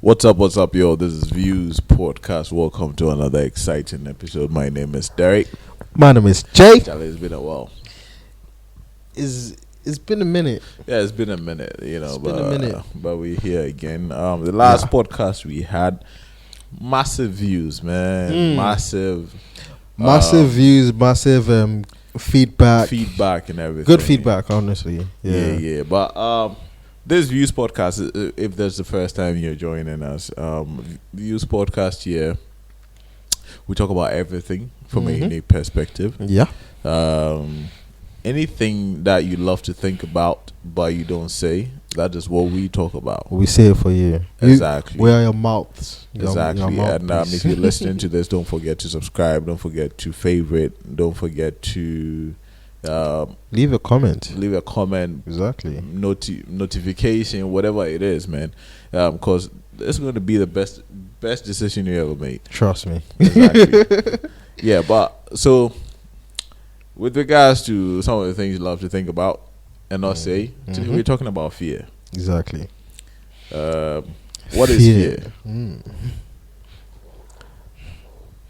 What's up, yo? This is Views Podcast. Welcome to another exciting episode. My name is Derek. My name is Jay. Charlie, it's been a while. It's been a minute. Yeah, it's been a minute, Been a minute. But we're here again. The last podcast we had, massive views, man. Massive Views, massive feedback. feedback and everything. Good feedback, honestly. Yeah. But this Views Podcast, if that's the first time you're joining us, Views Podcast here, we talk about everything from a unique perspective. Yeah. Anything that you love to think about but you don't say, that is what we talk about. We say it for you. Exactly. Where are your mouths? Exactly. Your And if you're listening to this, don't forget to subscribe. Don't forget to favorite. Don't forget to leave a comment. leave a comment, Exactly. notification, whatever it is, man. Because it's going to be the best decision you ever made. Trust me. Exactly. Yeah, but so with regards to some of the things you love to think about and not say, today we're talking about fear. Exactly. What is fear? And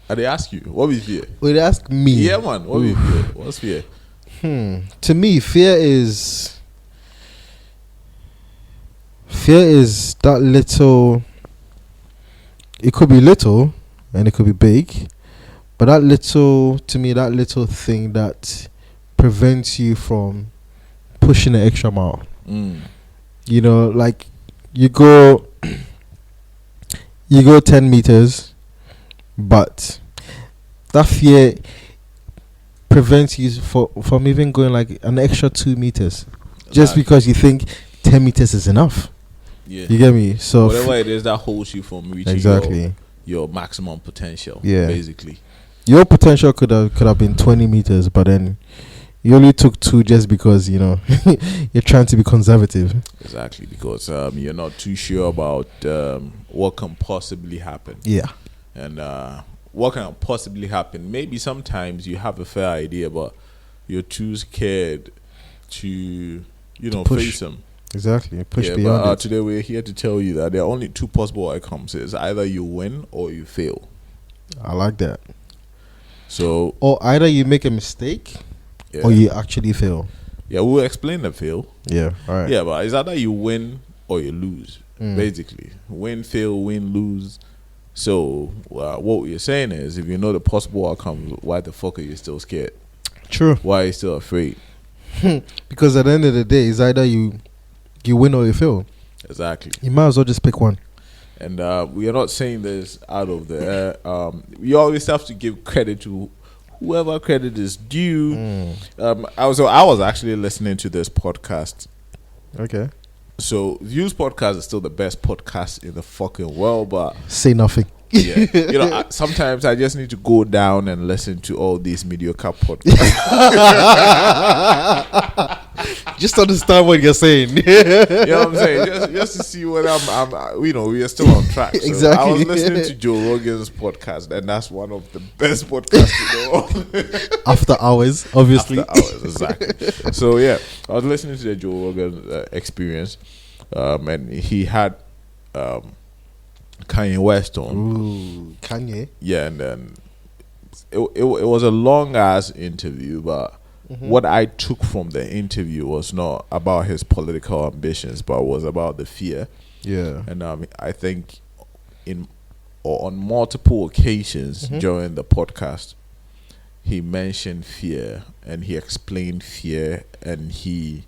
they ask you, what is fear? Would you ask me? Yeah, man. What is fear? What's fear? To me, fear is that little. It could be little, and it could be big, but that little thing that prevents you from pushing the extra mile. You know, like you go 10 meters, but that fear prevents you from even going like an extra 2 meters, just because you think 10 meters is enough. Yeah. You get me? So whatever it is that holds you from reaching exactly your maximum potential. Yeah. Basically. Your potential could have been 20 meters, but then you only took 2 just because you're trying to be conservative. Exactly, because you're not too sure about what can possibly happen. Yeah. And what can possibly happen? Maybe sometimes you have a fair idea, but you're too scared to push. face them. Exactly. Push Yeah, beyond but it. today we're here to tell you that there are only 2 possible outcomes. It's either you win or you fail. I like that. So, Or either you make a mistake yeah. or you actually fail. Yeah, we'll explain the fail. Yeah. All right. Yeah, but it's either you win or you lose, Mm. basically. Win, fail, win, lose. So, what we're saying is, if you know the possible outcomes, why the fuck are you still scared? True. Why are you still afraid? Because at the end of the day, it's either you win or you fail. Exactly. You might as well just pick one. And we are not saying this out of the air. We always have to give credit to whoever credit is due. I was actually listening to this podcast. Okay. So Views Podcast is still the best podcast in the fucking world, but Say nothing. yeah, sometimes I just need to go down and listen to all these mediocre podcasts. Just understand what you're saying. You know what I'm saying? Just to see what I'm we are still on track. So Exactly. I was listening to Joe Rogan's podcast, and that's one of the best podcasts in the world. After hours, obviously. After hours, exactly. So yeah, I was listening to the Joe Rogan experience, and he had Kanye West on. Ooh, Kanye. Yeah, and then it was a long ass interview, but what I took from the interview was not about his political ambitions, but was about the fear. Yeah. And I think on multiple occasions during the podcast, he mentioned fear and he explained fear, and he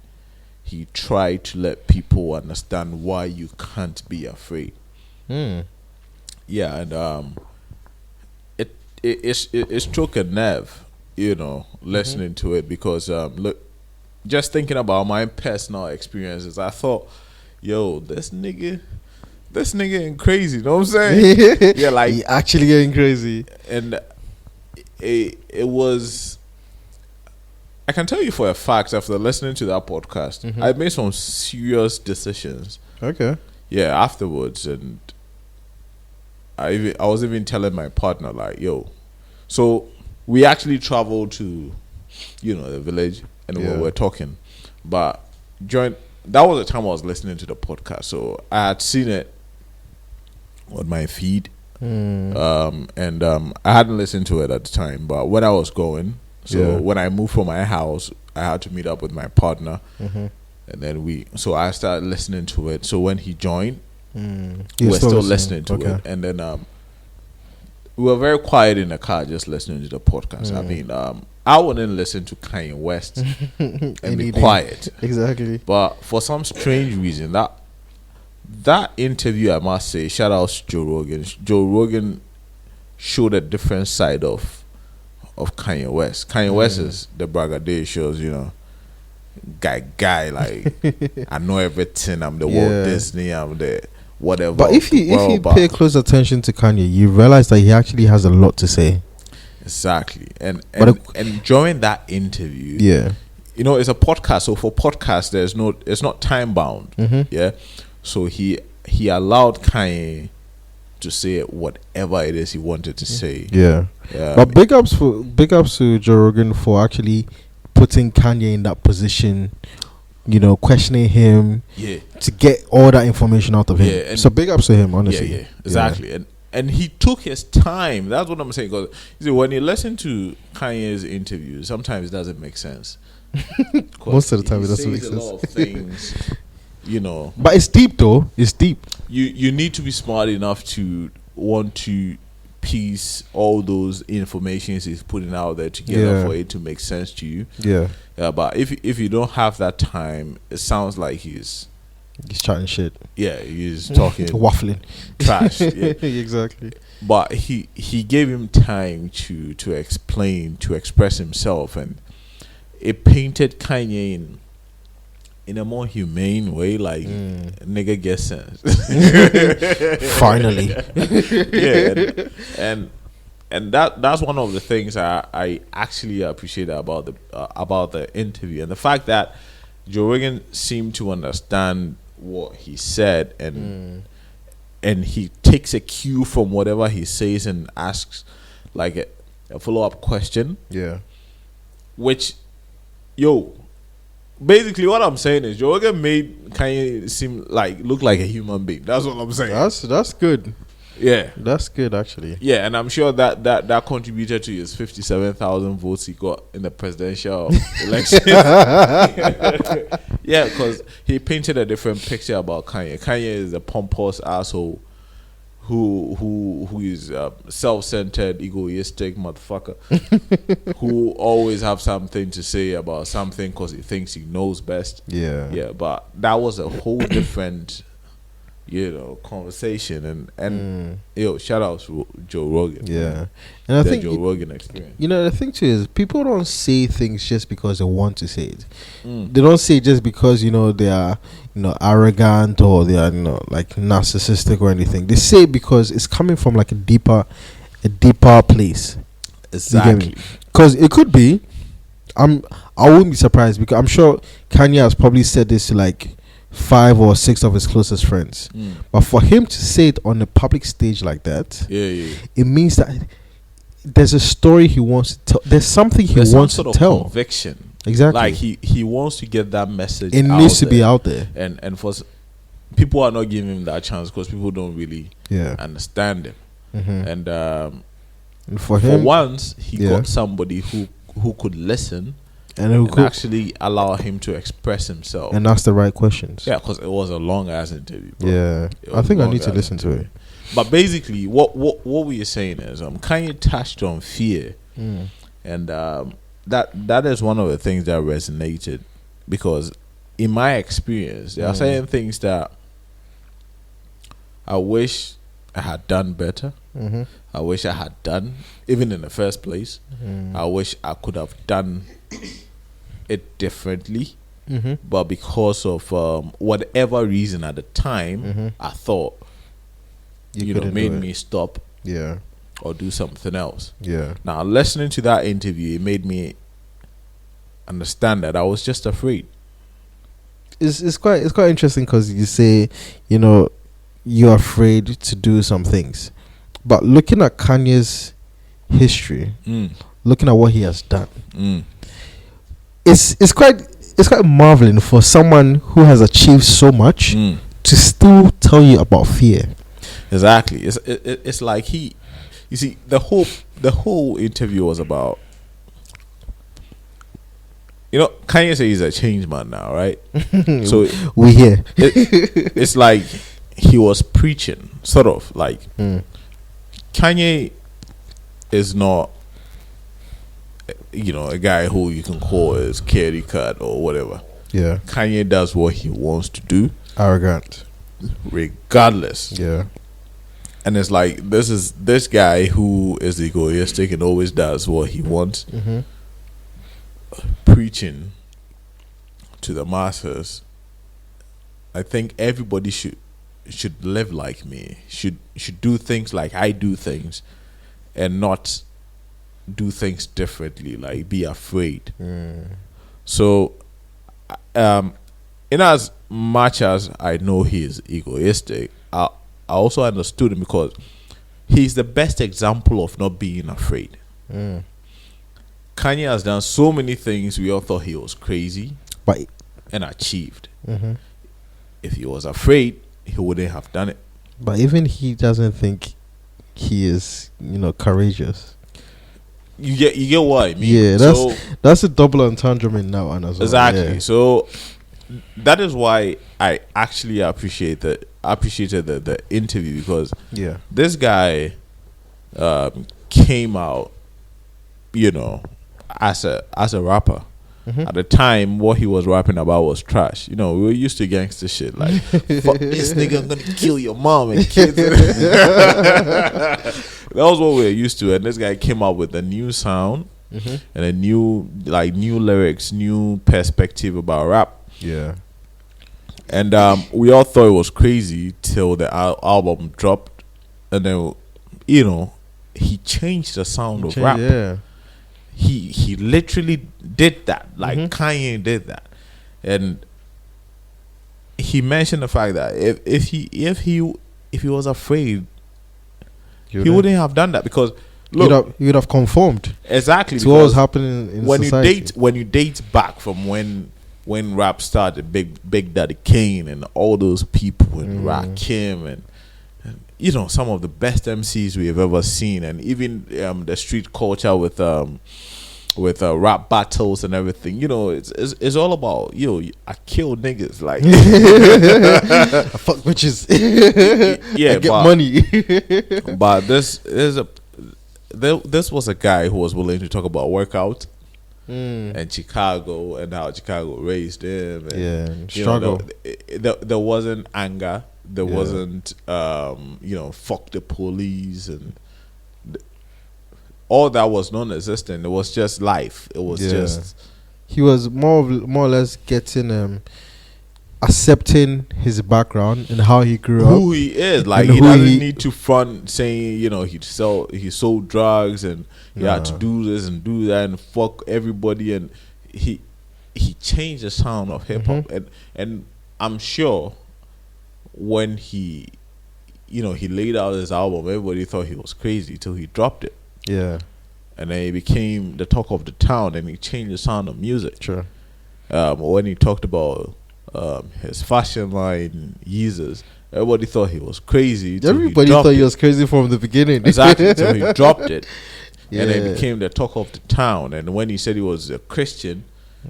tried to let people understand why you can't be afraid. Yeah, and it struck a nerve, listening to it, because look, just thinking about my personal experiences, I thought, yo, this nigga ain't crazy, you know what I'm saying? Yeah, like He actually getting crazy. and it was. I can tell you for a fact, after listening to that podcast, I made some serious decisions. Okay. Yeah, afterwards, and I was even telling my partner, like, yo, so we actually traveled to, the village, and we were talking, but that was the time I was listening to the podcast, so I had seen it on my feed. And I hadn't listened to it at the time, but when I was going, when I moved from my house, I had to meet up with my partner, and then I started listening to it. So when he joined, we were still listening to it, and then we were very quiet in the car just listening to the podcast. I mean, I wouldn't listen to Kanye West and be quiet. Exactly. But for some strange reason, that interview, I must say, shout out to Joe Rogan. Joe Rogan showed a different side of Kanye West. Kanye West is the braggadocious, guy. Like, I know everything. I'm the Walt Disney. I'm the whatever. But if you pay close attention to Kanye, you realize that he actually has a lot to say. Exactly. And during that interview, it's a podcast. So for podcasts, it's not time bound. Yeah. So he allowed Kanye to say whatever it is he wanted to say. Yeah. But big ups to Joe Rogan for actually putting Kanye in that position, questioning him to get all that information out of him. Yeah, so big ups to him, honestly. Yeah, exactly. Yeah. And he took his time. That's what I'm saying. Because when you listen to Kanye's interviews, sometimes it doesn't make sense. Most of the time, it doesn't make sense. A lot of things. But it's deep though. It's deep. You need to be smart enough to want to piece all those informations he's putting out there together for it to make sense to you. Yeah. But if you don't have that time, it sounds like he's chatting shit. Yeah, he's talking waffling trash. Yeah. Exactly. But he gave him time to explain, to express himself, and it painted Kanye in a more humane way, like nigga gets sense. Finally. Yeah, and that's one of the things I actually appreciate about the interview, and the fact that Joe Rogan seemed to understand what he said, and he takes a cue from whatever he says and asks like a follow-up question. Yeah. Which, basically, what I'm saying is Joe Rogan made Kanye look like a human being. That's what I'm saying. That's good. Yeah, that's good actually. Yeah, and I'm sure that contributed to his 57,000 votes he got in the presidential election. Yeah, because he painted a different picture about Kanye. Kanye is a pompous asshole who is self-centered, egoistic motherfucker who always have something to say about something because he thinks he knows best. Yeah, but that was a whole different conversation, and shout out to Joe Rogan. Yeah, and I think Joe Rogan experience. The thing too is people don't say things just because they want to say it. They don't say it just because they are arrogant or they are like narcissistic or anything. They say it because it's coming from like a deeper place. Exactly. Because it could be. I wouldn't be surprised because I'm sure Kanye has probably said this to like 5 or 6 of his closest friends, but for him to say it on a public stage like that, it means that there's a story he wants to tell. There's something he wants to tell. Conviction. Exactly. Like he wants to get that message. It needs to be out there, and for people are not giving him that chance because people don't really understand him. And for him, once he got somebody who could listen. And who could actually allow him to express himself and ask the right questions. Yeah, because it was a long ass interview. Bro. Yeah, I think I need to listen to it. But basically, what we are saying is, Kanye touched on fear, and that is one of the things that resonated because, in my experience, there are certain things that I wish I had done better. I wish I had done even in the first place. I wish I could have done it differently, but because of whatever reason at the time, I thought made me stop, or do something else. Now listening to that interview, it made me understand that I was just afraid. It's quite interesting because you say you're afraid to do some things, but looking at Kanye's history, looking at what he has done. It's quite marveling for someone who has achieved so much to still tell you about fear. Exactly. It's like he. You see, the whole interview was about. Kanye says he's a change man now, right? So we here. it's like he was preaching, sort of like Kanye is not, a guy who you can call his carry card or whatever. Yeah. Kanye does what he wants to do, Arrogant. regardless. Yeah. And it's like this guy who is egoistic and always does what he wants, preaching to the masses. I think everybody should live like me. Should do things like I do things, and not do things differently. Like be afraid. So, in as much as I know he is egoistic, I also understood him because he's the best example of not being afraid. Kanye has done so many things we all thought he was crazy, But and achieved. If he was afraid, he wouldn't have done it. But even he doesn't think he is, courageous. You get what I mean? Yeah, that's a double entendre in that one as well. Exactly. Yeah. So that is why I actually appreciated the interview, because this guy came out, as a rapper. At the time, what he was rapping about was trash. We were used to gangster shit like, fuck this nigga, I'm gonna kill your mom and kids. That was what we were used to. And this guy came out with a new sound and a new lyrics, new perspective about rap. Yeah. And we all thought it was crazy till the album dropped, and then he changed the sound of rap. Yeah. He literally did that, like Kanye did that, and he mentioned the fact that if he was afraid, he wouldn't have done that, because look, he would have conformed exactly to what was happening in society. When you date back from when rap started, Big Daddy Kane and all those people, and Rakim and some of the best MCs we have ever seen, and even the street culture with rap battles and everything. It's all about I kill niggas, like I fuck bitches. Yeah, I get money. But this was a guy who was willing to talk about workout and Chicago and how Chicago raised him. And, struggle. There wasn't anger. There wasn't, fuck the police, and all that was non-existent. It was just life. It was just. He was more or less getting, accepting his background and how he grew up, who he is. Like, he doesn't need to front saying, he sold drugs and he had to do this and do that and fuck everybody, and he changed the sound of hip hop, and I'm sure. When he laid out his album, everybody thought he was crazy till he dropped it. Yeah. And then he became the talk of the town, and he changed the sound of music. Sure. When he talked about his fashion line, Yeezus, everybody thought he was crazy. Everybody thought he was crazy from the beginning. Exactly, till he dropped it. And then he became the talk of the town. And when he said he was a Christian,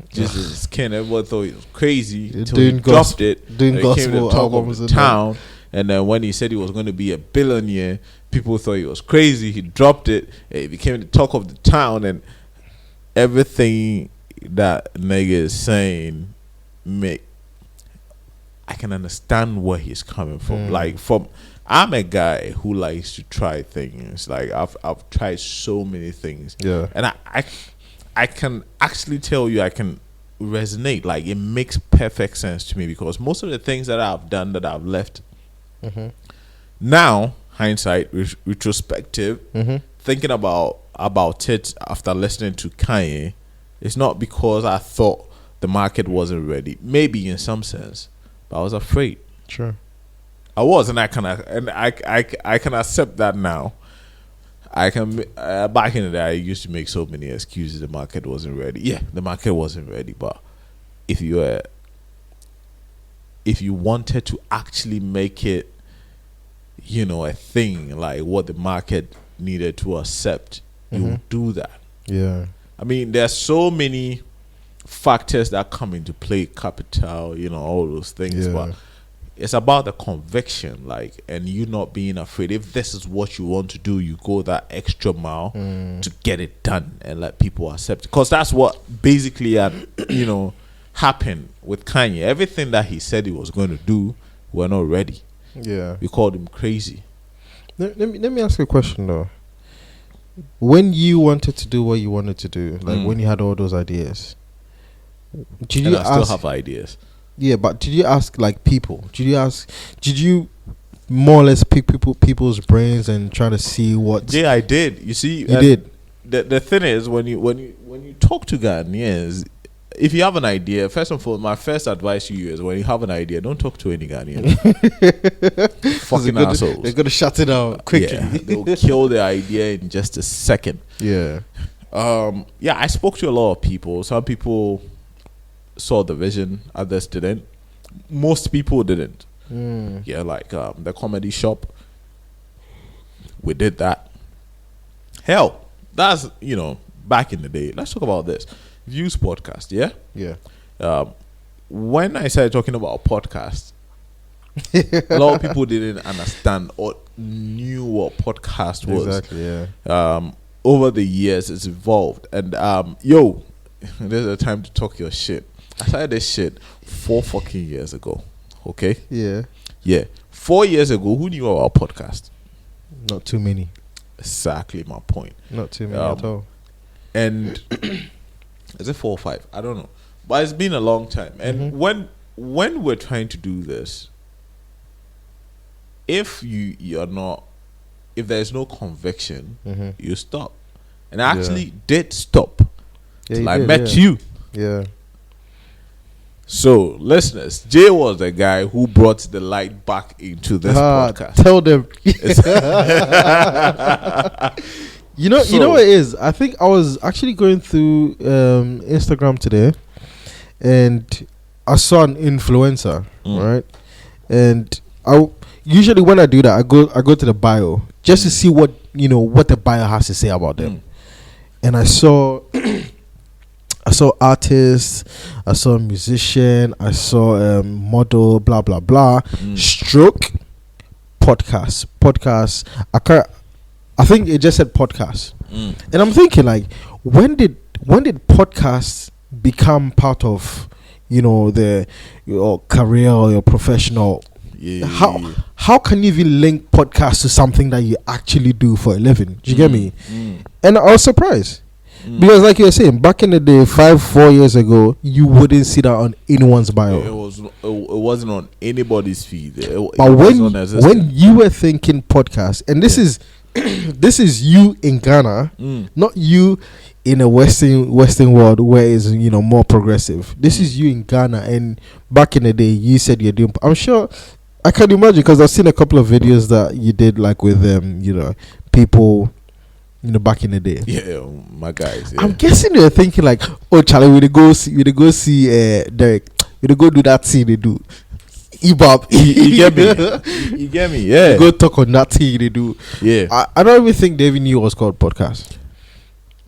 Jesus Ken, everyone thought he was crazy until he dropped it. Doing and became the talk albums of the town. And then when he said he was going to be a billionaire, people thought he was crazy. He dropped it. And he became the talk of the town. And everything that nigga is saying, I can understand where he's coming from. Like, I'm a guy who likes to try things. Like, I've tried so many things. Yeah. And I can actually tell you, I can resonate. Like, it makes perfect sense to me, because most of the things that I've done that I've left, now, hindsight, retrospective, thinking about it after listening to Kanye, it's not because I thought the market wasn't ready. Maybe in some sense, but I was afraid. Sure. I was, and I can accept that now. I can back in the day, I used to make so many excuses. The market wasn't ready. Yeah, the market wasn't ready. But if you wanted to actually make it, a thing like what the market needed to accept, you would do that. Yeah. I mean, there's so many factors that come into play, capital, all those things, Yeah. but it's about the conviction, like, and you not being afraid. If this is what you want to do, you go that extra mile to get it done and let people accept it. Because that's what basically had, happened with Kanye. Everything that he said he was going to do, we're not ready. Yeah. We called him crazy. Let me ask you a question though. When you wanted to do what you wanted to do, like when you had all those ideas, did And you I still ask? have ideas. Yeah, but did you ask like people? Did you more or less pick people's brains and try to see what? Yeah, I did. You see, You did. The thing is, when you talk to Ghanaians, if you have an idea, first and foremost, my first advice to you is when you have an idea, don't talk to any Ghanaian. Fucking assholes. They're gonna shut it out quickly. Yeah, they'll kill the idea in just a second. Yeah. Yeah, I spoke to a lot of people. Some people saw the vision, others didn't. Most people didn't. Yeah, like the comedy shop. We did that. Hell, that's back in the day. Let's talk about this. Views podcast, yeah? Yeah. When I started talking about podcast, a lot of people didn't understand or knew what podcast was. Exactly. Yeah. Over the years, it's evolved. And yo, there's a time to talk your shit. I started this shit 4 fucking years ago. Okay? Yeah. Yeah. 4 years ago, who knew about podcast? Not too many. Exactly my point. Not too many at all. And is it 4 or 5? I don't know. But it's been a long time. And when we're trying to do this, if if there's no conviction, you stop. And I actually did stop till I met you. Yeah. So, listeners, Jay was the guy who brought the light back into this podcast. Tell them. You know what it is? I think I was actually going through Instagram today, and I saw an influencer, right? And I usually when I do that, I go to the bio just to see what the bio has to say about them. And I saw artists, I saw a musician, I saw a model, blah blah blah. Stroke podcast. I think it just said podcast, and I'm thinking like, when did podcasts become part of your career or your professional? Yeah. How can you even link podcasts to something that you actually do for a living? Do you get me? And I was surprised. Because like you were saying, back in the day, 4 years ago, you wouldn't see that on anyone's bio. It wasn't on anybody's feed. But when you were thinking podcast, and this is this is you in Ghana, not you in a Western world where it's more progressive. This is you in Ghana, and back in the day, you said you're doing. I'm sure I can imagine because I've seen a couple of videos that you did like with people. Back in the day. Yeah, my guys. Yeah. I'm guessing they're thinking like, oh, Charlie, we go see Derek. We go do that thing they do. Ebop. You get me? You get me? Yeah. Go talk on that thing they do. Yeah. I don't even think they even knew it was called podcast.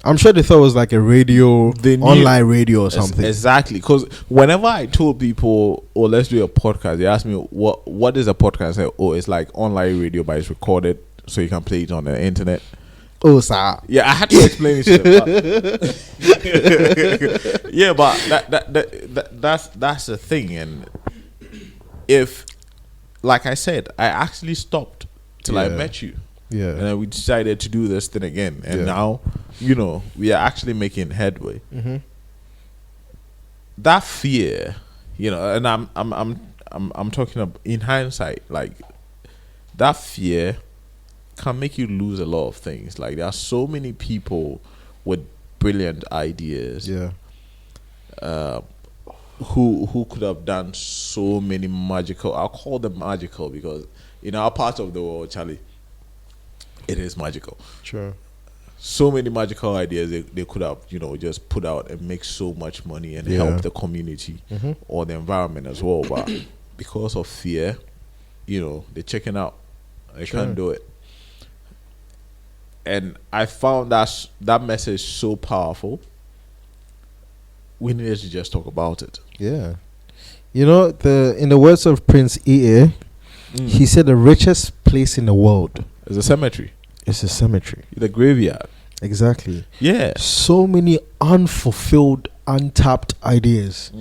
I'm sure they thought it was like a online radio or something. Exactly. Because whenever I told people, oh, let's do a podcast, they asked me, what is a podcast? I said, oh, it's like online radio, but it's recorded so you can play it on the internet. Oh, sir. Yeah, I had to explain it. Yeah, but that's the thing. And if, like I said, I actually stopped till I met you. Yeah. And then we decided to do this thing again. And now, we are actually making headway. That fear, and I'm talking about in hindsight, like that fear can make you lose a lot of things. Like there are so many people with brilliant ideas, who could have done so many magical. I'll call them magical because in our part of the world, Charlie, it is magical. Sure. So many magical ideas they could have just put out and make so much money and help the community or the environment as well. But because of fear, they're checking out. They can't do it. And I found that message so powerful. We needed to just talk about it. Yeah. You know, in the words of Prince E.A., he said the richest place in the world is a cemetery. It's a cemetery. The graveyard. Exactly. Yeah. So many unfulfilled, untapped ideas.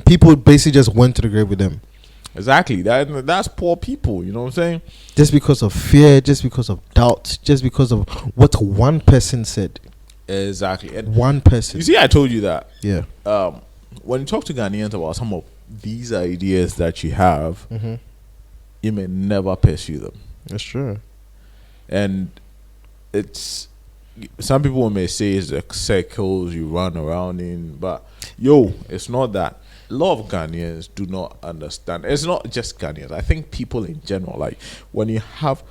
People basically just went to the grave with them. Exactly. That's poor people, you know what I'm saying? Just because of fear, just because of doubt, just because of what one person said. Exactly. And one person. You see, I told you that. Yeah. When you talk to Ghanaians about some of these ideas that you have, you may never pursue them. That's true. And it's, some people may say it's the circles you run around in, but it's not that. A lot of Ghanaians do not understand. It's not just Ghanaians. I think people in general, like when you have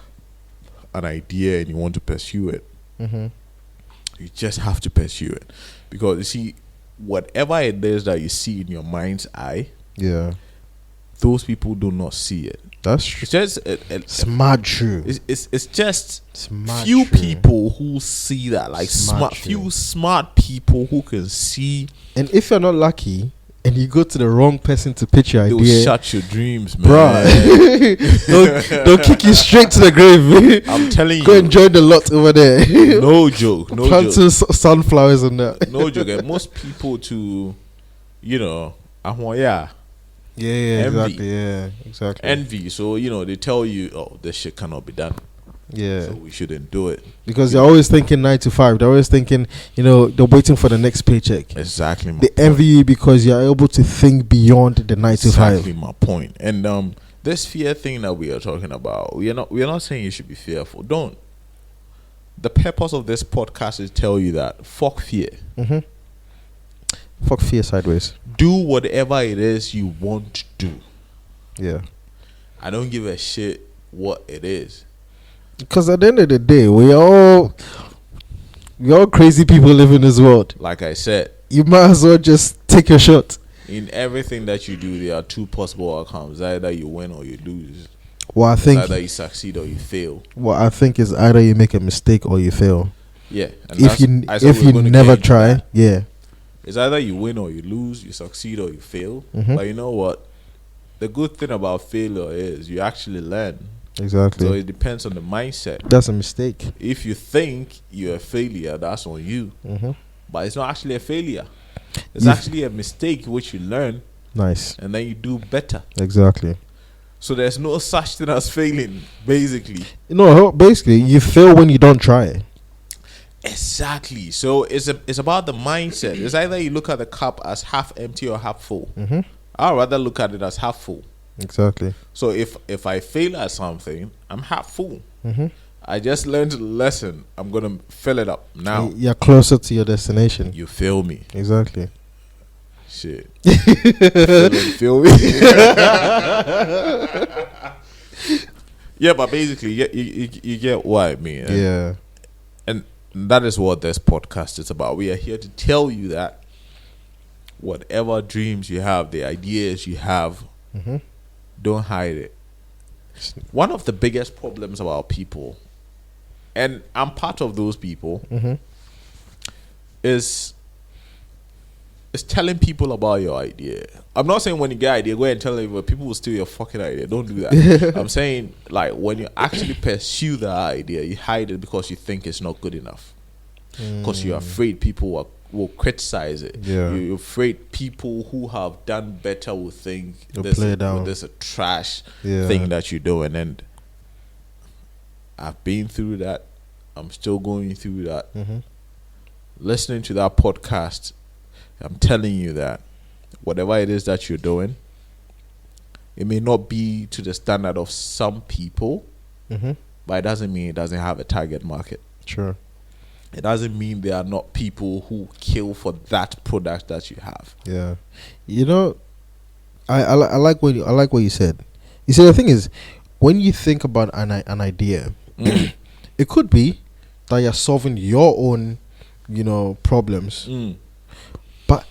an idea and you want to pursue it, you just have to pursue it. Because you see, whatever it is that you see in your mind's eye, those people do not see it. That's true. It's just smart true. It's just smart few true. people who see that, like few smart people who can see. And if you're not lucky and you go to the wrong person to pitch your idea, they'll shut your dreams, man. Bruh. they'll kick you straight to the grave. I'm telling you. Go enjoy the lot over there. No joke. No Plant joke. Sunflowers and that. No joke. And most people to, Yeah, exactly. Envy. So, they tell you, oh, this shit cannot be done. Yeah. So we shouldn't do it. Because they're always thinking 9 to 5. They're always thinking, they're waiting for the next paycheck. Exactly. They envy you because you're able to think beyond the 9 to 5. Exactly my point. And this fear thing that we are talking about, we are not saying you should be fearful. Don't. The purpose of this podcast is tell you that fuck fear. Fuck fear sideways. Do whatever it is you want to do. Yeah. I don't give a shit what it is. Because at the end of the day, we're all crazy people living in this world. Like I said, you might as well just take your shot. In everything that you do, there are two possible outcomes. Either you win or you lose. Well, I think either you succeed or you fail. What I think is either you make a mistake or you fail. Yeah. And if you never try, it's either you win or you lose, you succeed or you fail. But you know what? The good thing about failure is you actually learn. Exactly. So it depends on the mindset. That's a mistake. If you think you're a failure, that's on you. But it's not actually a failure. It's actually a mistake which you learn. Nice. And then you do better. Exactly. So there's no such thing as failing, basically. No, basically, you fail when you don't try. Exactly. So it's about the mindset. It's either you look at the cup as half empty or half full. I'd rather look at it as half full. Exactly. So if I fail at something, I'm half full. I just learned the lesson. I'm gonna fill it up now. You're closer to your destination. You feel me? Exactly. Shit. feel me? Yeah, but basically, you get what I mean. And that is what this podcast is about. We are here to tell you that whatever dreams you have, the ideas you have, don't hide it. One of the biggest problems about people, and I'm part of those people, is telling people about your idea. I'm not saying when you get an idea, go ahead and tell everyone. People will steal your fucking idea. Don't do that. I'm saying, like, when you actually pursue that idea, you hide it because you think it's not good enough. Because you're afraid people will criticize it. You're afraid people who have done better will think this is a trash thing that you're doing. And I've been through that. I'm still going through that. Listening to that podcast, I'm telling you that whatever it is that you're doing, it may not be to the standard of some people, but it doesn't mean it doesn't have a target market. Sure. It doesn't mean there are not people who kill for that product that you have. Yeah. I like what you said. You see, the thing is, when you think about an idea, it could be that you're solving your own, problems. But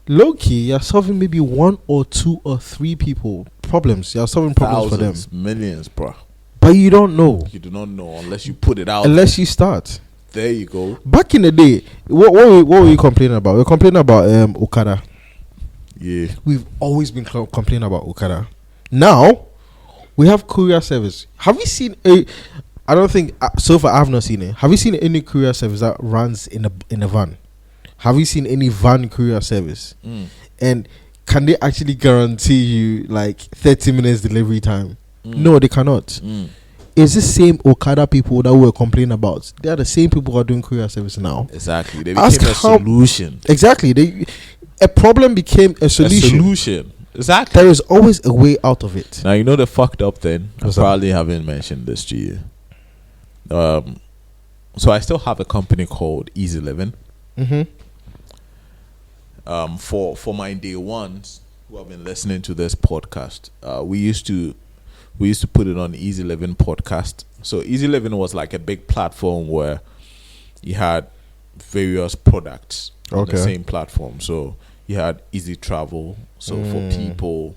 low-key, you're solving maybe 1 or 2 or 3 people problems. You're solving problems for them. Millions, bro. But you don't know You do not know unless you put it out. unless you start. There you go. Back in the day, what were we complaining about? We're complaining about Okada. Yeah. We've always been complaining about Okada. Now we have courier service. Have you seen a? I don't think so far. I've not seen it. Have you seen any courier service that runs in a van? Have you seen any van courier service? And can they actually guarantee you like 30 minutes delivery time? No, they cannot. It's the same Okada people that we were complaining about. They are the same people who are doing courier service now. Exactly. They became a solution. Exactly. A problem became a solution. Exactly. There is always a way out of it. Now, you know the fucked up thing? I What's that? probably haven't mentioned this to you. So I still have a company called Easy Living. For my day ones who have been listening to this podcast, we used to put it on Easy Living podcast. So Easy Living was like a big platform where you had various products on the same platform. So you had Easy Travel. So for people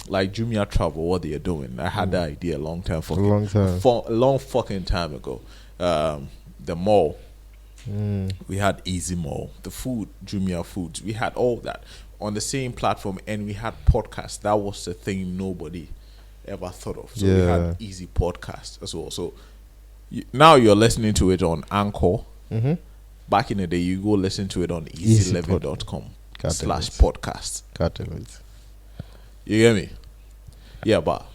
like Jumia Travel, what they are doing, I had that idea a long fucking time ago. The mall. We had Easy Mall, the food, Jumia Foods. We had all that on the same platform, and we had podcasts. That was the thing nobody ever thought of. So we had Easy Podcast as well. So now you're listening to it on Anchor. Back in the day, you go listen to it on easyliving.com/podcast. God damn it. You get me? Yeah, but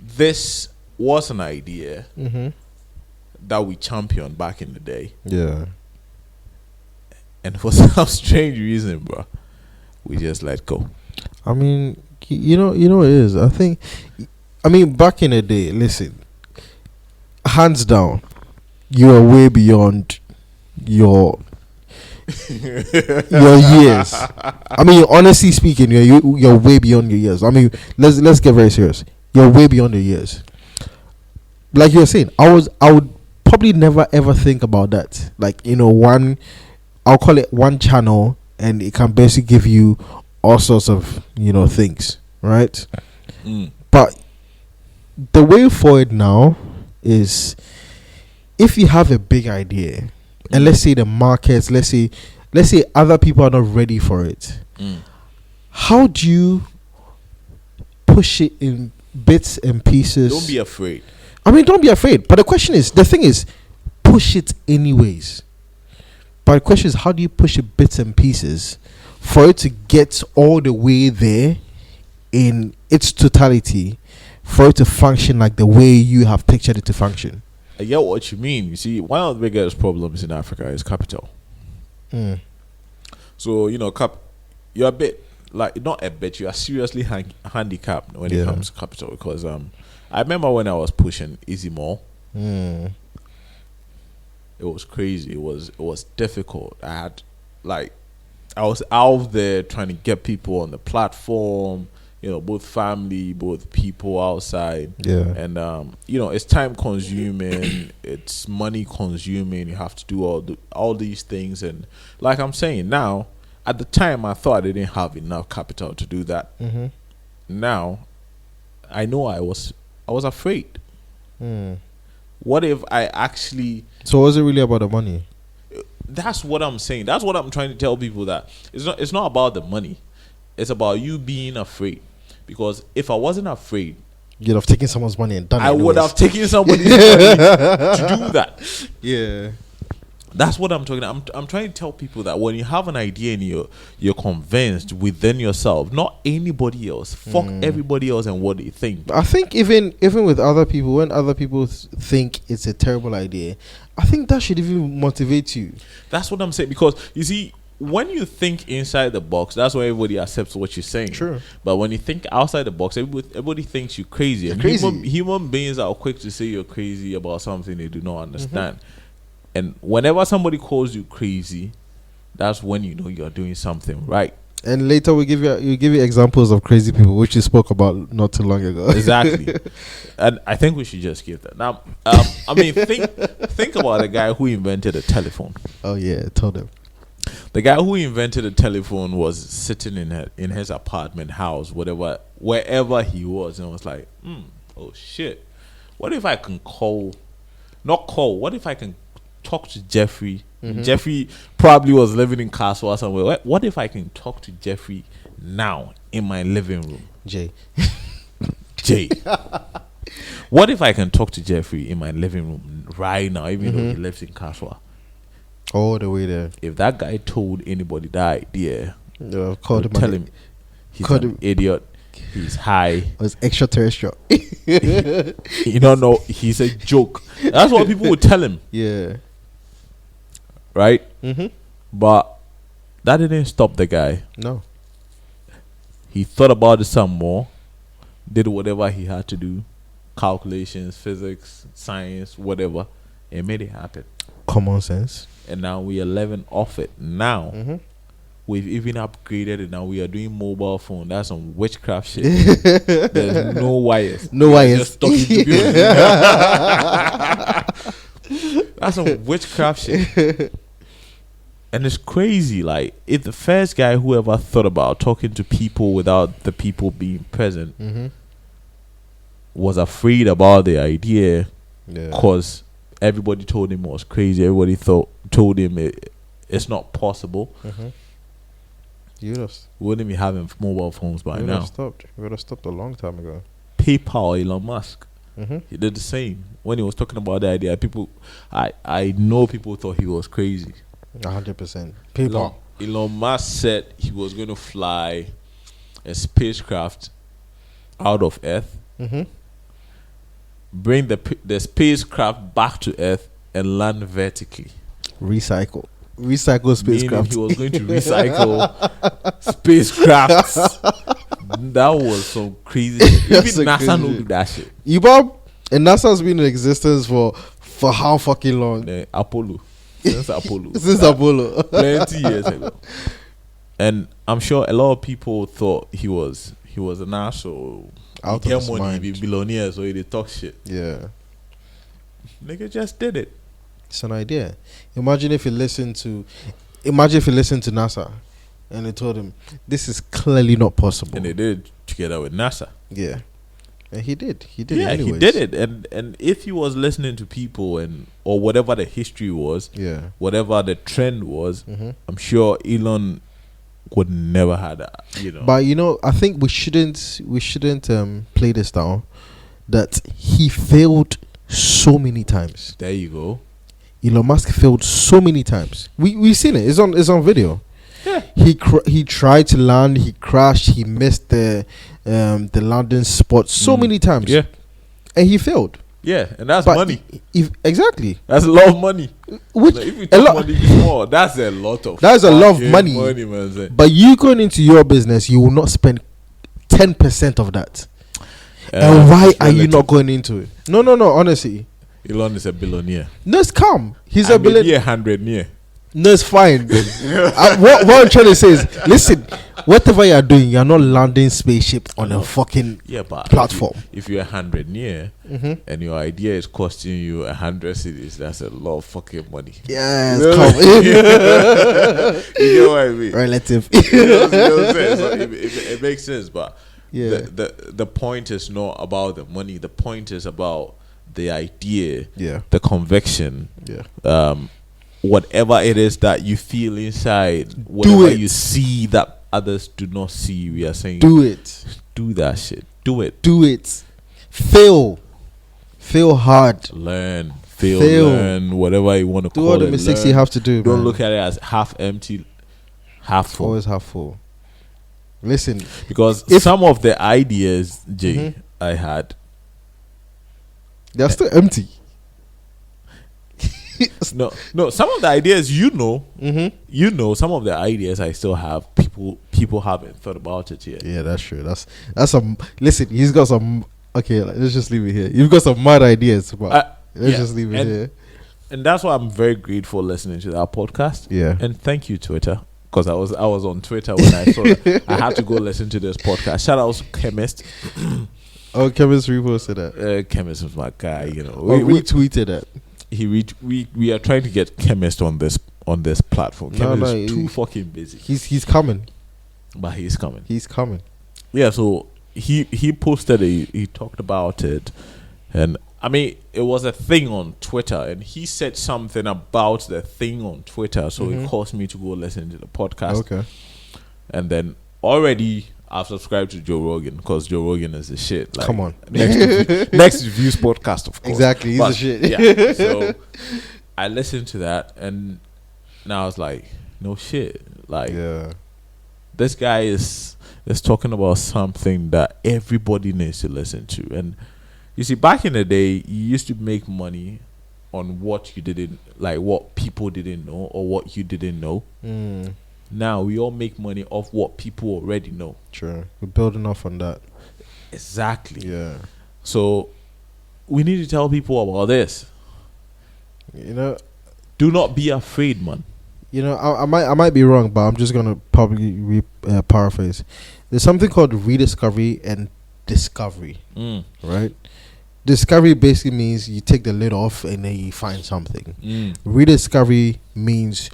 this was an idea that we championed back in the day. Yeah. And for some strange reason, bro, we just let go. I mean, you know what it is. Back in the day, listen, hands down, you are way beyond your years. I mean, honestly speaking, you're way beyond your years. I mean, let's get very serious. You're way beyond your years. Like you were saying, I would probably never ever think about that. Like, I'll call it one channel, and it can basically give you all sorts of things, right? But the way forward now is, if you have a big idea, and let's say the markets, let's say other people are not ready for it, how do you push it in bits and pieces? Don't be afraid. I mean, don't be afraid. But the thing is, push it anyways. But the question is, how do you push it bits and pieces for it to get all the way there in its totality, for it to function like the way you have pictured it to function? I get what you mean. You see, one of the biggest problems in Africa is capital. So, you're a bit, like, not a bit, you are seriously handicapped when it comes to capital. Because I remember when I was pushing Easy Mall, it was crazy. It was difficult. I was out there trying to get people on the platform, both family, both people outside. Yeah. And it's time consuming, it's money consuming. You have to do all these things, and like I'm saying now, at the time I thought I didn't have enough capital to do that. Now I know I was afraid. What if I actually... So was it really about the money? That's what I'm saying. That's what I'm trying to tell people, that it's not about the money. It's about you being afraid. Because if I wasn't afraid, you'd have taken someone's money and done it. I would have taken somebody's money to do that. Yeah. That's what I'm talking about. I'm trying to tell people that when you have an idea and you're convinced within yourself, not anybody else. Fuck everybody else and what they think. I think even with other people, when other people think it's a terrible idea, I think that should even motivate you. That's what I'm saying. Because you see, when you think inside the box, that's when everybody accepts what you're saying. True. But when you think outside the box, everybody thinks you're crazy. And human beings are quick to say you're crazy about something they do not understand. And whenever somebody calls you crazy, that's when you know you're doing something right. And later we give you examples of crazy people, which you spoke about not too long ago. Exactly. And I think we should just give that. Now, think about the guy who invented a telephone. Oh yeah, tell them. The guy who invented the telephone was sitting in his apartment house, wherever he was, and was like, oh shit, what if I can what if I can talk to Jeffrey? Jeffrey probably was living in Castle somewhere. What if I can talk to Jeffrey now in my living room? Jay. What if I can talk to Jeffrey in my living room right now, even though he lives in Castle? All the way there. If that guy told anybody that idea, Tell him he's an idiot. He's high. It was extraterrestrial. You don't know. He's a joke. That's what people would tell him. Yeah. Right? But that didn't stop the guy. No. He thought about it some more, did whatever he had to do, calculations, physics, science, whatever, and made it happen. Common sense. And now we are living off it. Now, we've even upgraded it. Now we are doing mobile phone. That's some witchcraft shit. There's no wires. No wires. Just talking to people. That's some witchcraft shit. And it's crazy. Like, if the first guy who ever thought about talking to people without the people being present was afraid about the idea because everybody told him it was crazy. Everybody told him it's not possible. We wouldn't be having mobile phones by now. We would have stopped a long time ago. PayPal, Elon Musk. He did the same. When he was talking about the idea, I know people thought he was crazy. 100%. PayPal. Elon Musk said he was going to fly a spacecraft out of Earth, bring the spacecraft back to Earth, and land vertically. Recycle spacecraft. He was going to recycle spacecrafts. That was some crazy shit. Even NASA don't do that shit. And NASA's been in existence for how fucking long? Apollo. Since Apollo. Apollo. Plenty years ago. And I'm sure a lot of people thought he was an asshole. Out he of get his money, mind. be billionaire, so he talk shit. Yeah. Nigga just did it. It's an idea. Imagine if you listen to NASA and they told him this is clearly not possible. And they did it together with NASA. Yeah. And he did. He did Yeah, it anyways. he did it. And if he was listening to people or whatever the history was, whatever the trend was, I'm sure Elon would never have that, But I think we shouldn't play this down. That he failed so many times. There you go. Elon Musk failed so many times. We've seen it. It's on video. Yeah. He tried to land. He crashed. He missed the landing spot so many times. Yeah. And he failed. Yeah, and that's money. Exactly. That's a lot of money. Which like, if you talk money before, that's a lot of. That's a lot of money. Man. But you going into your business, you will not spend 10% of that. And why are you not going into it? No. Honestly, Elon is a billionaire. No, it's calm. He's a billionaire. 100 near. No, it's fine. What I'm trying to say is, listen, whatever you're doing, you're not landing spaceship on a fucking platform. If you're 100 near and your idea is costing you 100 cities, that's a lot of fucking money. Yeah, you know what I mean? Relative. You know what I'm saying? So it makes sense, but the point is not about the money. The point is about the idea, the conviction, whatever it is that you feel inside, whatever you see that others do not see. We are saying, do it. Do that shit. Do it. Do it. Fail hard. Learn. Learn. Whatever you want to call it. Do all the mistakes you have to do. Don't look at it as half empty, half full. Always half full. Listen, because some of the ideas, Jay, I had, they're still empty. No. Some of the ideas, some of the ideas I still have. People haven't thought about it yet. Yeah, that's true. That's some. Listen, he's got some. Okay, let's just leave it here. You've got some mad ideas, but let's just leave it here. And that's why I'm very grateful listening to that podcast. Yeah. And thank you, Twitter, because I was on Twitter when I saw that. I had to go listen to this podcast. Shout out to Chemist. Oh, Chemist reposted that. Chemist was my guy. We retweeted it. We are trying to get Chemist on this platform. Chemist is too fucking busy. He's coming. But he's coming. He's coming. Yeah, so he posted he talked about it, and I mean, it was a thing on Twitter, and he said something about the thing on Twitter, so it caused me to go listen to the podcast. Okay. And then already I've subscribed to Joe Rogan because Joe Rogan is the shit. Like, Come on. next to Views podcast, of course. Exactly, he's But, the shit. Yeah. So I listened to that, and now I was like, no shit. Like, Yeah. this guy is talking about something that everybody needs to listen to. And you see, back in the day, you used to make money on what you didn't, like what people didn't know or what you didn't know. Now we all make money off what people already know. True. We're building off on that. Exactly. Yeah. So we need to tell people about this. You know, Do not be afraid, man. You know, I might be wrong, but I'm just gonna probably paraphrase. There's something called rediscovery and discovery, right? Discovery basically means you take the lid off and then you find something. Rediscovery means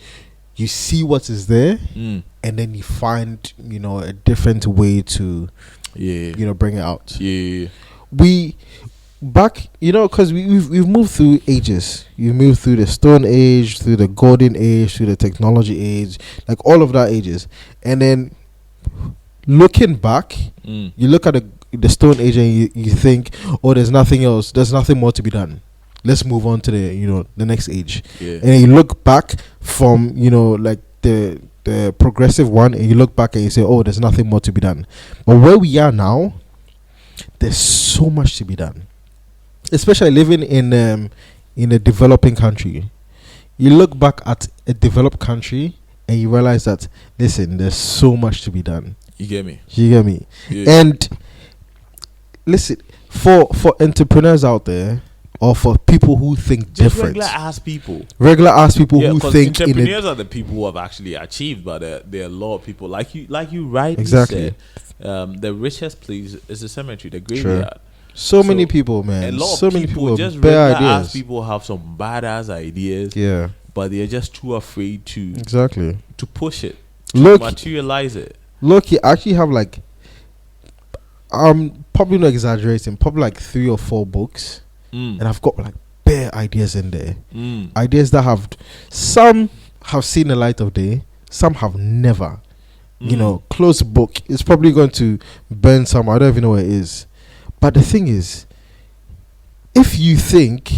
you see what is there and then you find, you know, a different way to, you know, bring it out. Yeah. We back, you know, because we've moved through ages. You moved through the Stone Age, through the Golden Age, through the Technology Age, like all of that ages. And then looking back, you look at the Stone Age and you think, oh, there's nothing else. There's nothing more to be done. Let's move on to the, you know, the next age. Yeah. And then you look back from, you know, like the progressive one, and you look back and you say, oh, there's nothing more to be done. But where we are now, there's so much to be done. Especially living in a developing country. You look back at a developed country and you realize that, listen, there's so much to be done. You get me? You get me? Yeah. And listen, for entrepreneurs out there, or for people who think Just different, regular ass people who think entrepreneurs are the people who have actually achieved, but there are a lot of people like you rightly Exactly. said. The richest place is the cemetery, the graveyard. So many people, man. A lot So of many people, people just with bad regular ass ideas. people have some badass ideas, Yeah, but they're just too afraid to exactly. push it, to Look, materialize it. you actually have like, I'm probably not exaggerating, probably like 3 or 4 books, and I've got like bare ideas in there. Ideas that some have seen the light of day, some have never. You know, closed book. It's probably going to burn some. I don't even know where it is. But the thing is, if you think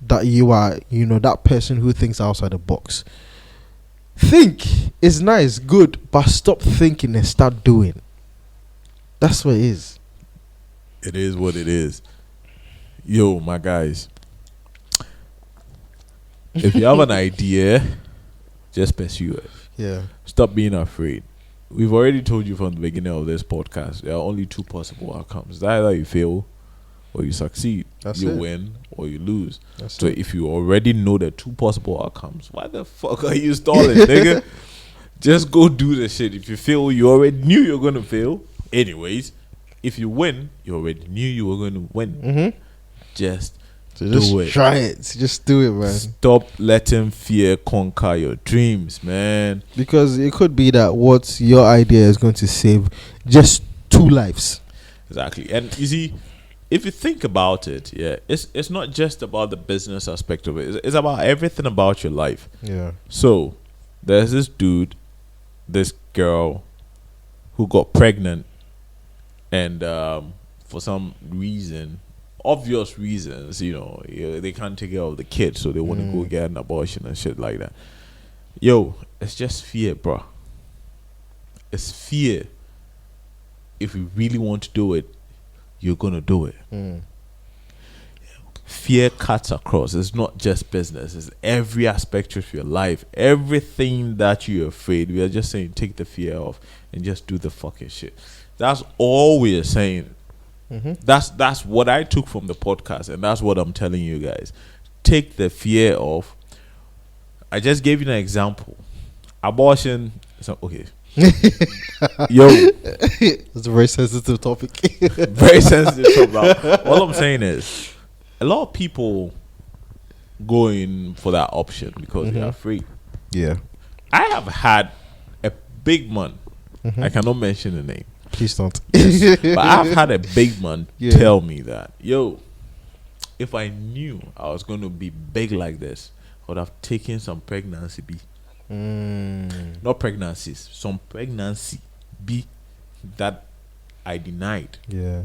that you are, you know, that person who thinks outside the box, think is nice, good, but stop thinking and start doing. That's what it is. It is what it is. Yo, my guys, if you have an idea, just pursue it. Yeah. Stop being afraid. We've already told you from the beginning of this podcast, there are only 2 possible outcomes. Either you fail or you succeed. That's you it. win or you lose. That's So it. if you already know the 2 possible outcomes, why the fuck are you stalling, nigga? Just go do the shit. If you fail, you already knew you were going to fail. Anyways, if you win, you already knew you were going to win. Just So just do it. try it. Just do it, man. Stop letting fear conquer your dreams, man. Because it could be that what your idea is going to save just 2 lives. Exactly. And you see, if you think about it, yeah, it's not just about the business aspect of it. It's about everything about your life. Yeah. So there's this dude, this girl who got pregnant, and for some reason, obvious reasons, you know, they can't take care of the kid, so they want to go get an abortion and shit like that. Yo, it's just fear, bro. It's fear. If you really want to do it, you're gonna do it. Fear cuts across. It's not just business. It's every aspect of your life. Everything that you're afraid. We are just saying, take the fear off and just do the fucking shit. That's all we are saying. That's what I took from the podcast, and that's what I'm telling you guys. Take the fear off. I just gave you an example. Abortion. So, okay. Yo, It's a very sensitive topic. very sensitive topic. All I'm saying is, a lot of people go in for that option because they're afraid. Yeah. I have had a big man. I cannot mention the name. Please don't. But I've had a big man Yeah. tell me that, yo, if I knew I was going to be big like this, I would have taken some pregnancy B. Not pregnancies, some pregnancy B that I denied. Yeah.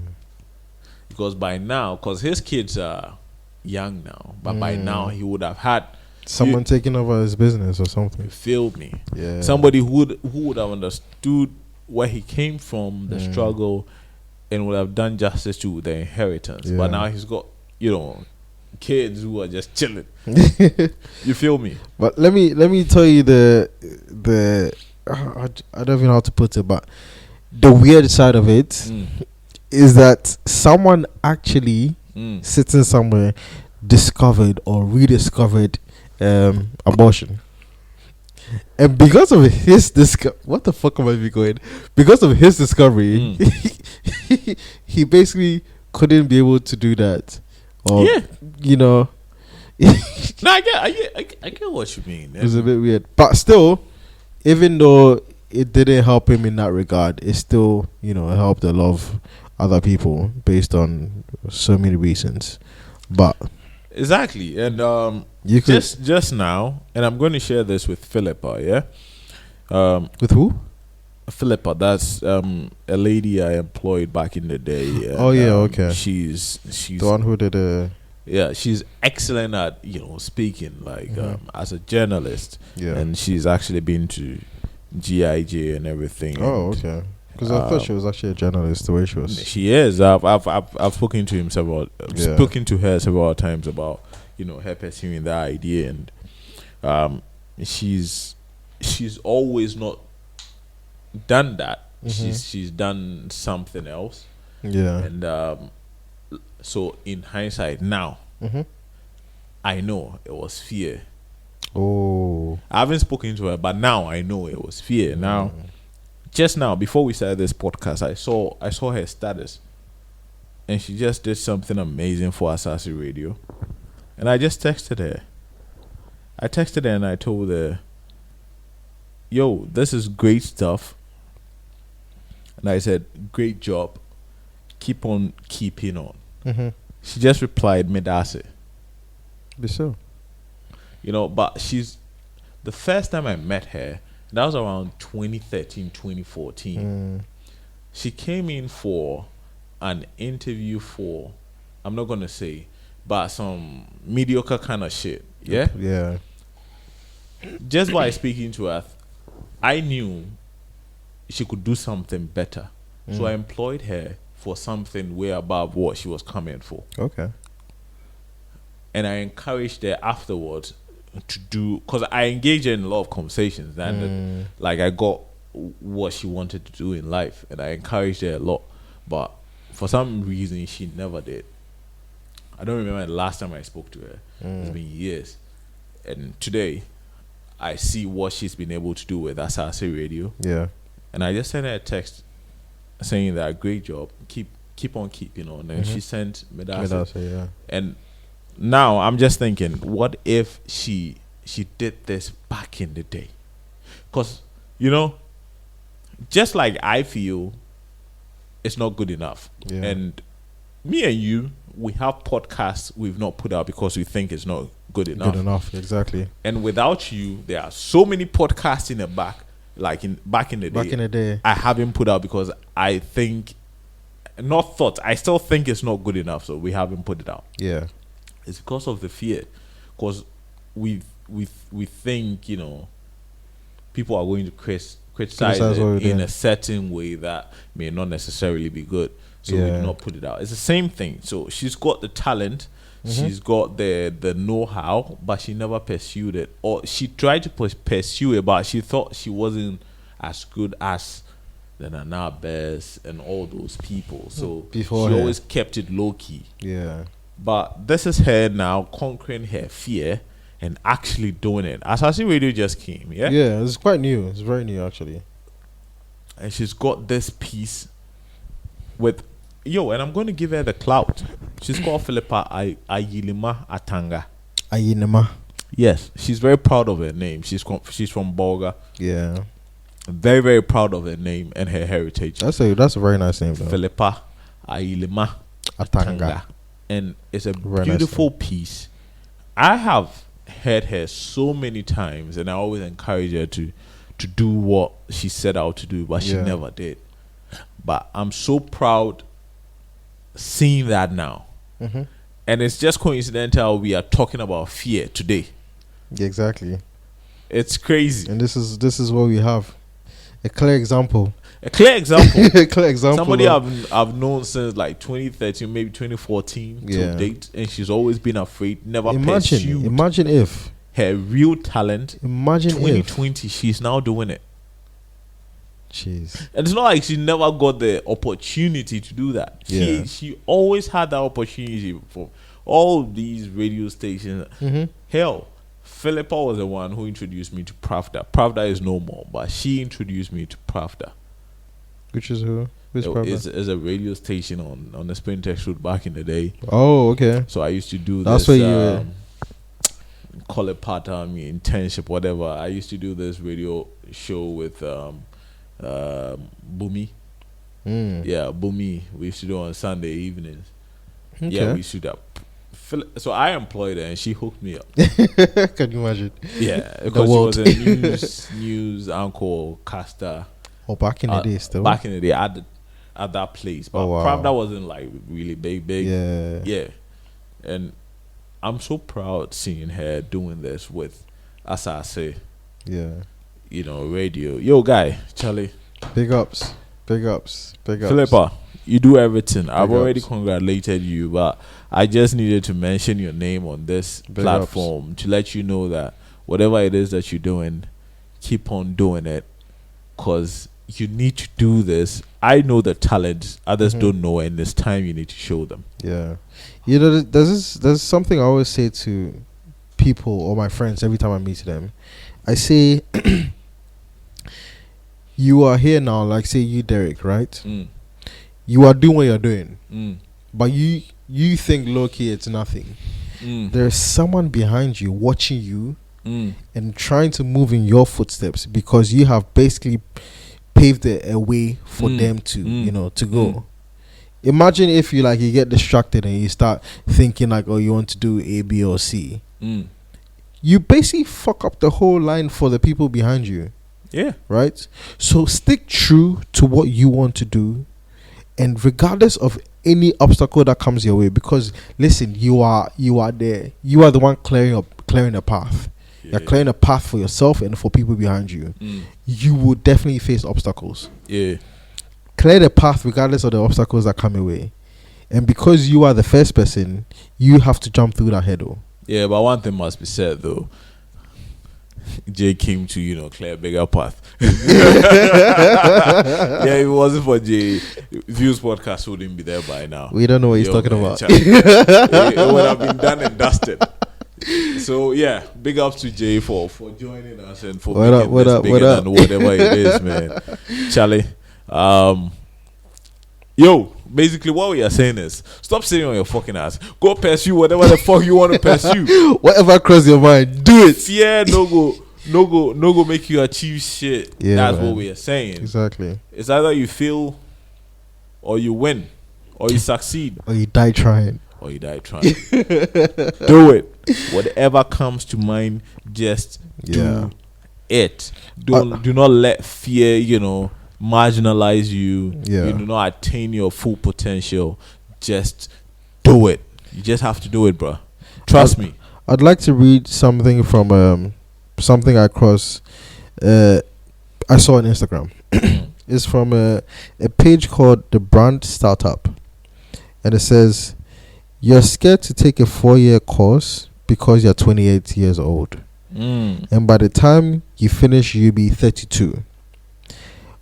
Because by now, because his kids are young now, but by now he would have had someone taking over his business or something. You feel me? Yeah. Somebody who would have understood where he came from, the struggle, and would have done justice to the inheritance. Yeah. But now he's got, kids who are just chilling. You feel me? But let me tell you the I don't even know how to put it, but the weird side of it is that someone actually sitting somewhere discovered or rediscovered abortion, and because of his what the fuck am I even going? Because of his discovery, he basically couldn't be able to do that. Or, No, I get what you mean. It was a bit weird, but still, even though it didn't help him in that regard, it still, helped a lot of other people based on so many reasons. But exactly, and you could just now, and I'm going to share this with Philippa. Yeah, with who? Philippa, that's a lady I employed back in the day. And, okay. She's the one who did she's excellent at speaking as a journalist. Yeah, and she's actually been to GIJ and everything. Oh, okay. Because I thought she was actually a journalist. The way she was, she is. I've spoken to him spoken to her several times about her pursuing that idea, and she's always not done that. She's done something else. Yeah. And so in hindsight now, I know it was fear. Oh. I haven't spoken to her, but now I know it was fear. Now, just now before we started this podcast, I saw her status, and she just did something amazing for Asase Radio, and I just texted her. I texted her and I told her, "Yo, this is great stuff." And I said, "Great job. Keep on keeping on." She just replied, "Medase." Be so. But she's the first time I met her, that was around 2013, 2014. She came in for an interview for, I'm not going to say, but some mediocre kind of shit. Yeah? Yeah. Just by speaking to her, I knew she could do something better. So I employed her for something way above what she was coming for. Okay. And I encouraged her afterwards to do, because I engaged her in a lot of conversations, and I got what she wanted to do in life, and I encouraged her a lot, but for some reason she never did. I don't remember the last time I spoke to her. It's been years, and today I see what she's been able to do with Asase Radio. Yeah. And I just sent her a text saying that great job, keep on keeping on, and she sent Medase. Yeah. And now I'm just thinking, what if she did this back in the day? Because just like I feel it's not good enough, and me and you, we have podcasts we've not put out because we think it's not good enough. Good enough, exactly. And without you, there are so many podcasts in the back, back in the day, I haven't put out because I think, I still think it's not good enough, so we haven't put it out. Yeah. It's because of the fear, because we think people are going to criticize it in a certain way that may not necessarily be good, so we do not put it out. It's the same thing. So she's got the talent, she's got the know-how, but she never pursued it, or she tried to pursue it, but she thought she wasn't as good as the Nana Bears and all those people, so before she her. always kept it low-key. Yeah. But this is her now conquering her fear and actually doing it. Asase Radio just came, yeah? Yeah, it's quite new. It's very new, actually. And she's got this piece with, and I'm going to give her the clout. She's called Philippa Ayilima Atanga. Ayinema. Yes, she's very proud of her name. She's from Bolga. Yeah. Very, very proud of her name and her heritage. That's a very nice name, though. Philippa Ayilima Atanga. and it's a Very nice beautiful piece. I have heard her so many times, and I always encourage her to do what she set out to do, but she Yeah. never did. But I'm so proud seeing that now. Mm-hmm. And it's just coincidental we are talking about fear today. Yeah, exactly. It's crazy. And this is what we have. A clear example. A clear example. A clear example. Somebody of- I've known since like 2013, maybe 2014 Yeah. to date, and she's always been afraid, never imagine pursued if her real talent. imagine if 2020, she's now doing it. jeez. And it's not like she never got the opportunity to do that. Yeah. She always had that opportunity for all these radio stations. Mm-hmm. Hell, Philippa was the one who introduced me to Pravda. Pravda is no more, but she introduced me to Pravda. Which is who? Which problem? It's a radio station on the Spring Text Road back in the day. Oh, okay. So I used to do That's this. where you call it part-time, internship, whatever. I used to do this radio show with Bumi. Yeah, Bumi. We used to do on Sunday evenings. Okay. Yeah, we used to do that. So I employed her and she hooked me up. Can you imagine? Yeah, because she was a news anchor caster. Oh, back in the day still. Back in the day at that place. But Oh, wow. Pravda wasn't like really big. Yeah. Yeah. And I'm so proud seeing her doing this with, as I say, Yeah. radio. Yo, guy, Charlie. Big ups. Big ups. Big ups. Philippa, you do everything. I've Big already ups. congratulated you, but I just needed to mention your name on this Big platform to let you know that whatever it is that you're doing, keep on doing it, because you need to do this. I know the talent others Mhm. don't know, and it's time you need to show them. Yeah. There's something I always say to people or my friends every time I meet them. I say, you are here now, like say you, Derek, right? You are doing what you're doing, but you think low-key it's nothing. There's someone behind you watching you and trying to move in your footsteps because you have basically paved a way for them to to go. Imagine if you get distracted and you start thinking like, oh, you want to do A, B, or C. You basically fuck up the whole line for the people behind you. Yeah. Right? So stick true to what you want to do, and regardless of any obstacle that comes your way, because listen, you are there. You are the one clearing a path. You're clearing a path for yourself and for people behind you. You will definitely face obstacles. Yeah. Clear the path regardless of the obstacles that come your way. And because you are the first person, you have to jump through that hurdle. Yeah, but one thing must be said though. Jay came to, clear a bigger path. Yeah, if it wasn't for Jay, Views Podcast wouldn't be there by now. We don't know what he's talking about. It would have been done and dusted. So yeah, big ups to Jay for joining us and for making this bigger than whatever it is, man. Charlie, yo, basically what we are saying is stop sitting on your fucking ass. Go pursue whatever the fuck you want to pursue. Whatever cross your mind, do it. Fear no go make you achieve shit. Yeah, that's man. what we are saying. Exactly. It's either you fail or you win or you succeed Or you die trying. or you die trying. Do it. Whatever comes to mind, just Yeah. do it. Do not let fear, marginalize you. Yeah. You do not attain your full potential. Just do it. You just have to do it, bro. Trust me. I'd like to read something from something I crossed. I saw on Instagram. It's from a page called The Brand Startup, and it says, "You're scared to take a 4-year course because you're 28 years old, and by the time you finish, you'll be 32.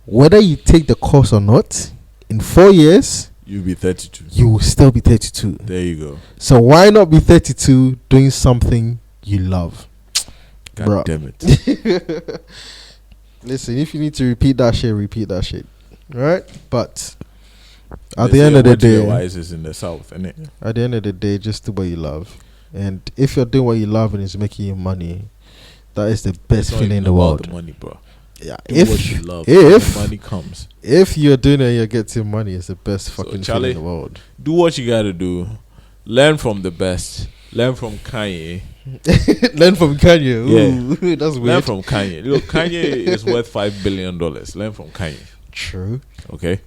Whether you take the course or not, in 4 years, You'll be 32. you will still be 32. There you go. So why not be 32 doing something you love?" God Bruh. damn it. Listen, if you need to repeat that shit. Right? But at They the end say of the what you day, wise is in the south, innit? at the end of the day, just do what you love. And if you're doing what you love and it's making you money, that is the best It's not feeling in even the about world. The money, bro. Yeah. Do what you love. if- the money comes, If you're doing it and you're getting money, it's the best So, fucking Charlie, feeling in the world. do what you gotta do. learn from the best. Learn from Kanye. Learn from Kanye. Ooh, Yeah. that's Learn weird. from Kanye. Look, Kanye is worth $5 billion. Learn from Kanye. True. Okay.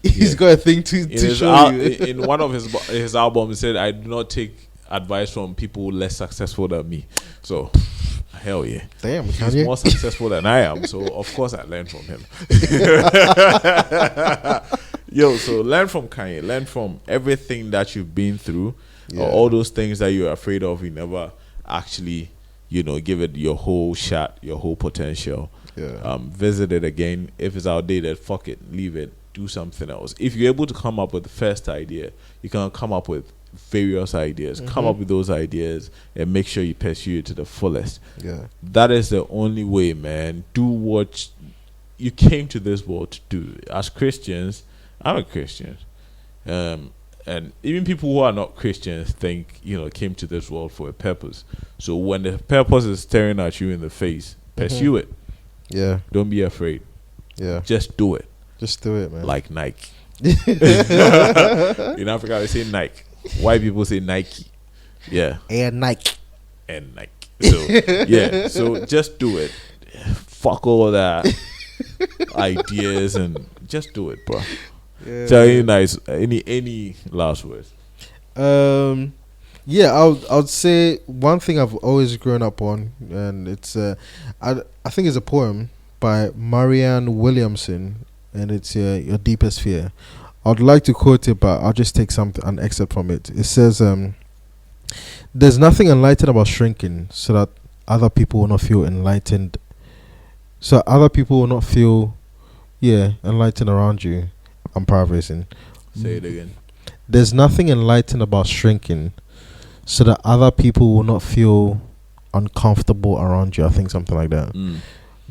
He's got a thing to show you. In one of his albums, he said, "I do not take advice from people less successful than me." So, hell yeah. Damn, He's Kanye. more successful than I am, so of course I learned from him. Yo, so learn from Kanye. Learn from everything that you've been through. Yeah. All those things that you're afraid of, you never actually, give it your whole shot, your whole potential. Yeah. Visit it again. If it's outdated, fuck it, leave it, do something else. If you're able to come up with the first idea, you can come up with various ideas. Come up with those ideas and make sure you pursue it to the fullest. Yeah. That is the only way, man. Do what you came to this world to do. As Christians, I'm a Christian. And even people who are not Christians think, came to this world for a purpose. So when the purpose is staring at you in the face, pursue it. Yeah. Don't be afraid. Yeah. Just do it. Just do it, man. Like Nike. In Africa, they say Nike. White people say Nike. Yeah. And Nike. And Nike. So, yeah. So just do it. Fuck all that ideas and just do it, bro. Yeah. So any last words? Yeah, I would say one thing I've always grown up on, and it's I think it's a poem by Marianne Williamson, and it's Your Deepest Fear. I'd like to quote it, but I'll just take an excerpt from it. It says, "There's nothing enlightened about shrinking, so that other people will not feel enlightened. So other people will not feel, enlightened around you." I'm paraphrasing. Say it again. There's nothing enlightened about shrinking, so that other people will not feel uncomfortable around you. I think something like that.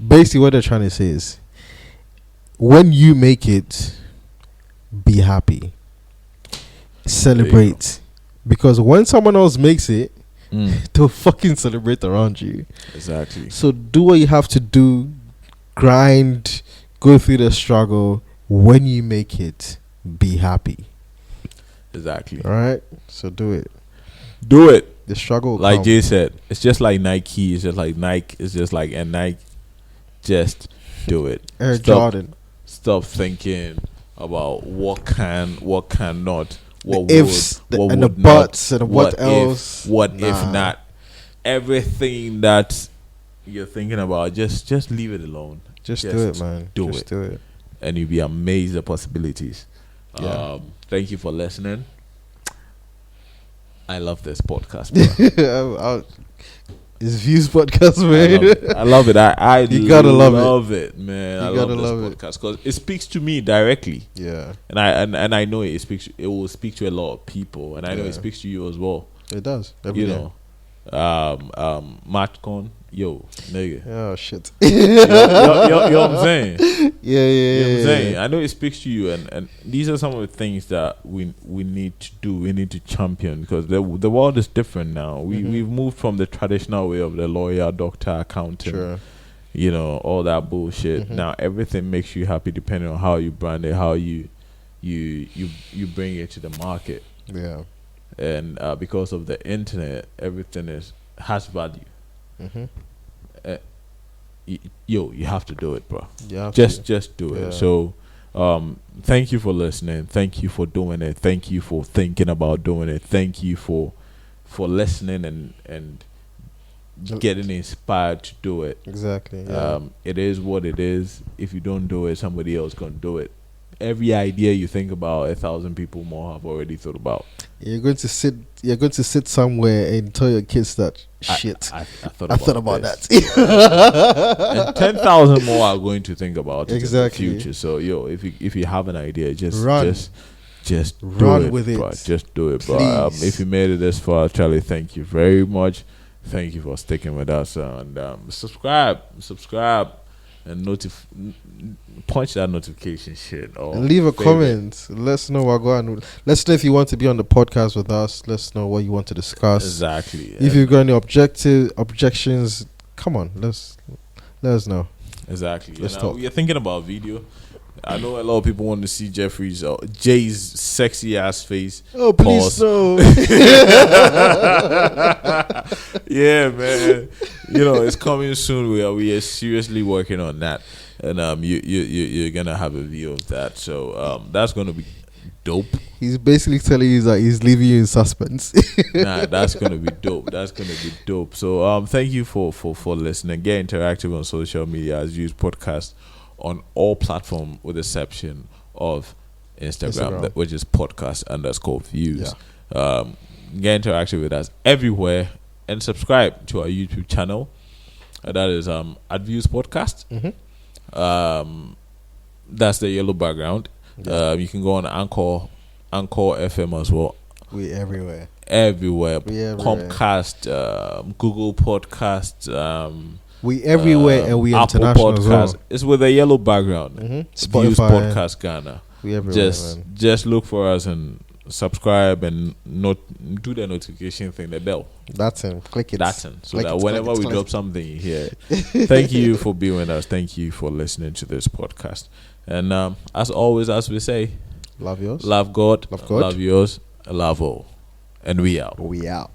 Basically, what they're trying to say is, when you make it, be happy, celebrate, because when someone else makes it, they'll fucking celebrate around you. Exactly. So do what you have to do, grind, go through the struggle. When you make it, be happy. Exactly. All right, so do it. Do it. The struggle will Like come. Jay said, it's just like Nike. It's just like Nike. It's just like and Nike. Just do it. Air Jordan. Stop thinking about what cannot, what The ifs, what and the would buts, not, and what else. What Nah. if not? Everything that you're thinking about, just leave it alone. Just do it, man. do Just it. do it. And you'll be amazed at possibilities. Yeah. Thank you for listening. I love this podcast, bro. It's Views Podcast, man. I love it. I You gotta love it, man. You I gotta love love this podcast because it speaks to me directly, Yeah, and I know it speaks. It will speak to a lot of people, and I know Yeah. it speaks to you as well. it does. Every day. Matcon, yo, nigga. Oh shit. You know what I'm saying? Yeah. You know what I'm saying? I know it speaks to you, and these are some of the things that we need to do. We need to champion because the world is different now. We've moved from the traditional way of the lawyer, doctor, accountant, Sure. all that bullshit. Now everything makes you happy depending on how you brand it, how you bring it to the market, Yeah. and because of the internet, everything has value. You have to do it, bro. Yeah. Just do Yeah. it. So thank you for listening. Thank you for doing it. Thank you for thinking about doing it. Thank you for listening and getting inspired to do it. Exactly. Yeah. It is what it is. If you don't do it, somebody else gonna do it. Every idea you think about, 1,000 people more have already thought about. You're going to sit somewhere and tell your kids that shit. I thought about this. that. And 10,000 more are going to think about it Exactly. in the future. So if you have an idea, just Run. just do Run it, with it. bro. Just do it, bro. Please. If you made it this far, Charlie, thank you very much. Thank you for sticking with us, and subscribe, and punch that notification shit. Or And leave a favorite. comment. Let's know what going on. Let's know if you want to be on the podcast with us. Let's know what you want to discuss. Exactly. If you've got any objections, come on. Let us know. Exactly. Let's And, talk. we are thinking about video. I know a lot of people want to see Jay's sexy ass face. Oh, please Pause. no. Yeah, man. It's coming soon. We are seriously working on that, and you're gonna have a view of that. So that's gonna be dope. He's basically telling you that he's leaving you in suspense. Nah, that's gonna be dope. That's gonna be dope. So thank you for listening. Get interactive on social media as Views Podcast on all platforms with exception of Instagram. Which is podcast_views. Yeah. Get interactive with us everywhere and subscribe to our YouTube channel. That is at Views Podcast. That's the yellow background. Yeah. You can go on Anchor FM as well. We everywhere. Everywhere. We everywhere. Comcast, Google Podcast, we everywhere, and we Apple international Podcast. as well. It's with a yellow background. Spotify. Views Podcast Ghana. We everywhere, man. Just look for us and subscribe and do the notification thing, the bell. That's in. Click it. That's in. So Click that it, whenever click it, we click drop it. something, you hear it. Thank you for being with us. Thank you for listening to this podcast. And as always, as we say, Love yours. love God, Love God. love yours, love all. And we out. We out.